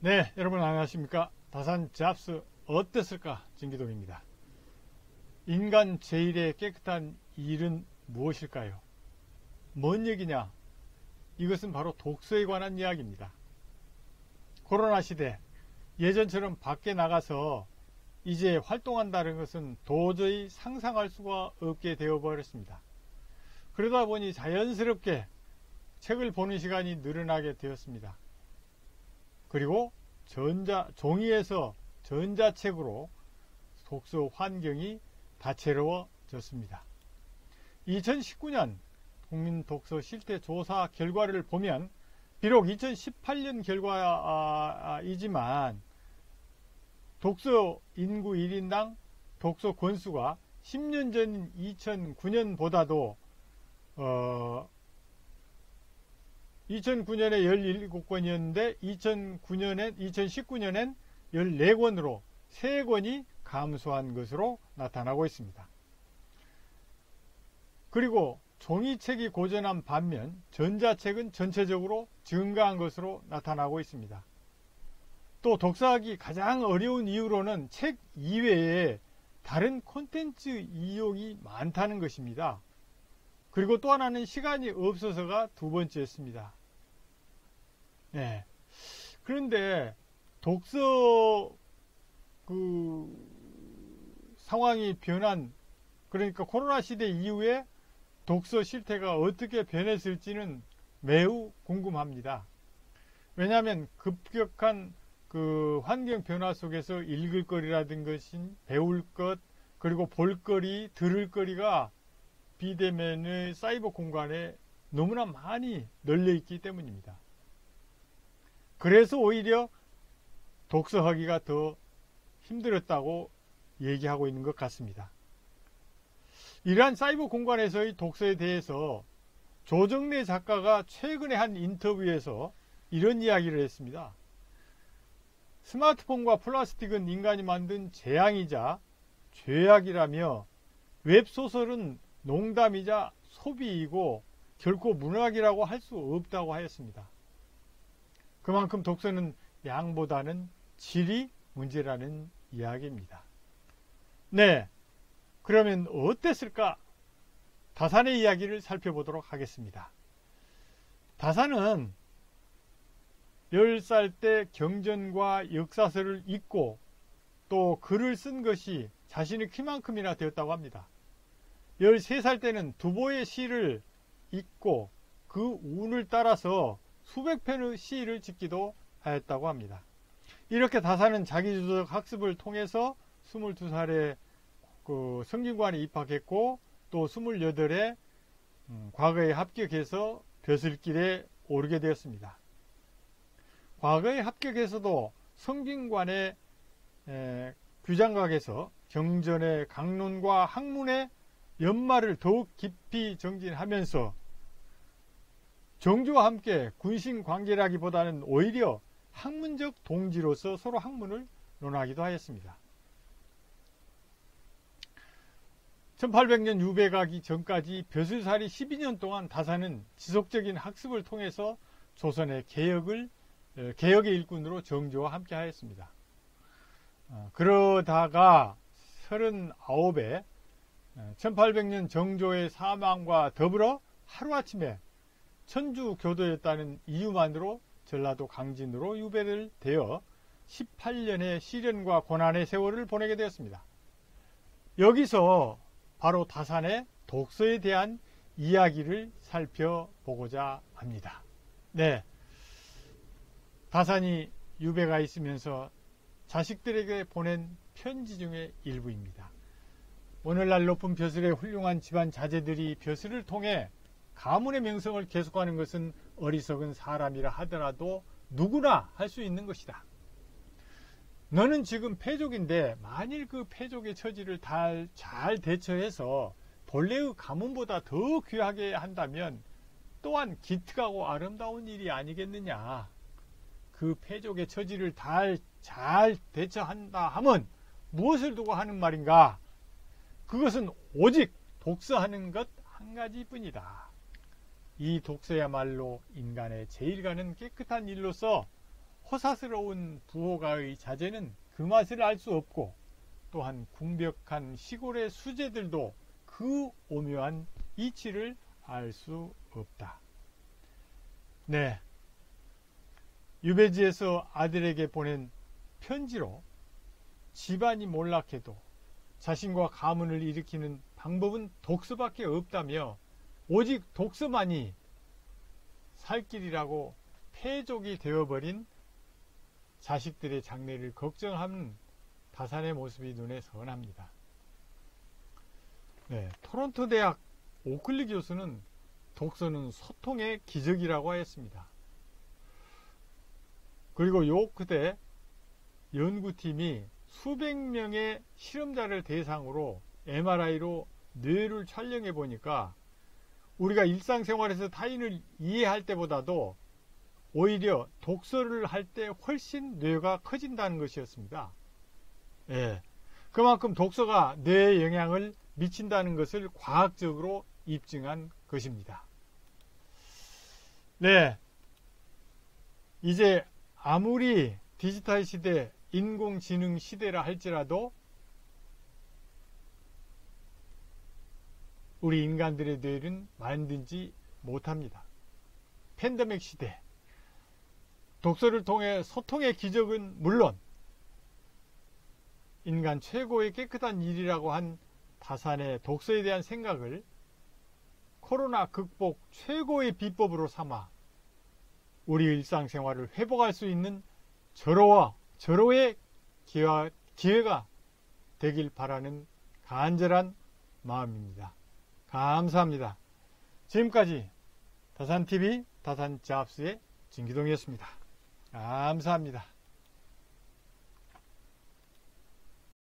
네, 여러분 안녕하십니까. 다산 잡스 어땠을까? 진기동입니다. 인간 제일의 깨끗한 일은 무엇일까요? 뭔 얘기냐? 이것은 바로 독서에 관한 이야기입니다. 코로나 시대, 예전처럼 밖에 나가서 이제 활동한다는 것은 도저히 상상할 수가 없게 되어버렸습니다. 그러다 보니 자연스럽게 책을 보는 시간이 늘어나게 되었습니다. 그리고 종이에서 전자책으로 독서 환경이 다채로워졌습니다. 2019년 국민 독서 실태 조사 결과를 보면 비록 2018년 결과이지만 독서 인구 1인당 독서 권수가 10년 전인 2009년보다도 2009년에 17권이었는데 2019년엔 14권으로 3권이 감소한 것으로 나타나고 있습니다. 그리고 종이책이 고전한 반면 전자책은 전체적으로 증가한 것으로 나타나고 있습니다. 또 독서하기 가장 어려운 이유로는 책 이외에 다른 콘텐츠 이용이 많다는 것입니다. 그리고 또 하나는 시간이 없어서가 두 번째였습니다. 네. 그런데 독서 상황이 변한, 그러니까 코로나 시대 이후에 독서 실태가 어떻게 변했을지는 매우 궁금합니다. 왜냐하면 급격한 환경 변화 속에서 읽을 거리라든 것인 배울 것, 그리고 볼거리, 들을 거리가 비대면의 사이버 공간에 너무나 많이 널려 있기 때문입니다. 그래서 오히려 독서하기가 더 힘들었다고 얘기하고 있는 것 같습니다. 이러한 사이버 공간에서의 독서에 대해서 조정래 작가가 최근에 한 인터뷰에서 이런 이야기를 했습니다. 스마트폰과 플라스틱은 인간이 만든 재앙이자 죄악이라며 웹소설은 농담이자 소비이고 결코 문학이라고 할 수 없다고 하였습니다. 그만큼 독서는 양보다는 질이 문제라는 이야기입니다. 네, 그러면 어땠을까? 다산의 이야기를 살펴보도록 하겠습니다. 다산은 10살 때 경전과 역사서를 읽고 또 글을 쓴 것이 자신의 키만큼이나 되었다고 합니다. 13살 때는 두보의 시를 읽고 그 운을 따라서 수백 편의 시를 짓기도 하였다고 합니다. 이렇게 다산은 자기주도적 학습을 통해서 22살에 성균관에 입학했고 또 28에 과거에 합격해서 벼슬길에 오르게 되었습니다. 과거에 합격해서도 성균관의 규장각에서 경전의 강론과 학문의 연마를 더욱 깊이 정진하면서 정조와 함께 군신 관계라기보다는 오히려 학문적 동지로서 서로 학문을 논하기도 하였습니다. 1800년 유배 가기 전까지 벼슬살이 12년 동안 다산은 지속적인 학습을 통해서 조선의 개혁의 일꾼으로 정조와 함께 하였습니다. 그러다가 39에 1800년 정조의 사망과 더불어 하루아침에 천주교도였다는 이유만으로 전라도 강진으로 유배를 되어 18년의 시련과 고난의 세월을 보내게 되었습니다. 여기서 바로 다산의 독서에 대한 이야기를 살펴보고자 합니다. 네, 다산이 유배가 있으면서 자식들에게 보낸 편지 중의 일부입니다. 오늘날 높은 벼슬의 훌륭한 집안 자제들이 벼슬을 통해 가문의 명성을 계속하는 것은 어리석은 사람이라 하더라도 누구나 할 수 있는 것이다. 너는 지금 패족인데 만일 그 패족의 처지를 잘 대처해서 본래의 가문보다 더 귀하게 한다면 또한 기특하고 아름다운 일이 아니겠느냐. 그 패족의 처지를 잘 대처한다 하면 무엇을 두고 하는 말인가? 그것은 오직 독서하는 것 한 가지뿐이다. 이 독서야말로 인간의 제일 가는 깨끗한 일로서 호사스러운 부호가의 자제는 그 맛을 알 수 없고, 또한 궁벽한 시골의 수제들도 그 오묘한 이치를 알 수 없다. 네, 유배지에서 아들에게 보낸 편지로 집안이 몰락해도 자신과 가문을 일으키는 방법은 독서밖에 없다며 오직 독서만이 살 길이라고 패족이 되어버린 자식들의 장래를 걱정하는 다산의 모습이 눈에 선합니다. 네, 토론토 대학 오클리 교수는 독서는 소통의 기적이라고 하였습니다. 그리고 요크대 연구팀이 수백 명의 실험자를 대상으로 MRI로 뇌를 촬영해 보니까 우리가 일상생활에서 타인을 이해할 때보다도 오히려 독서를 할 때 훨씬 뇌가 커진다는 것이었습니다. 예, 그만큼 독서가 뇌에 영향을 미친다는 것을 과학적으로 입증한 것입니다. 네, 이제 아무리 디지털 시대, 인공지능 시대라 할지라도 우리 인간들의 뇌는 만들지 못합니다. 팬데믹 시대, 독서를 통해 소통의 기적은 물론 인간 최고의 깨끗한 일이라고 한 다산의 독서에 대한 생각을 코로나 극복 최고의 비법으로 삼아 우리 일상생활을 회복할 수 있는 절호의 기회가 되길 바라는 간절한 마음입니다. 감사합니다. 지금까지 다산TV 다산잡스의 진기동이었습니다. 감사합니다.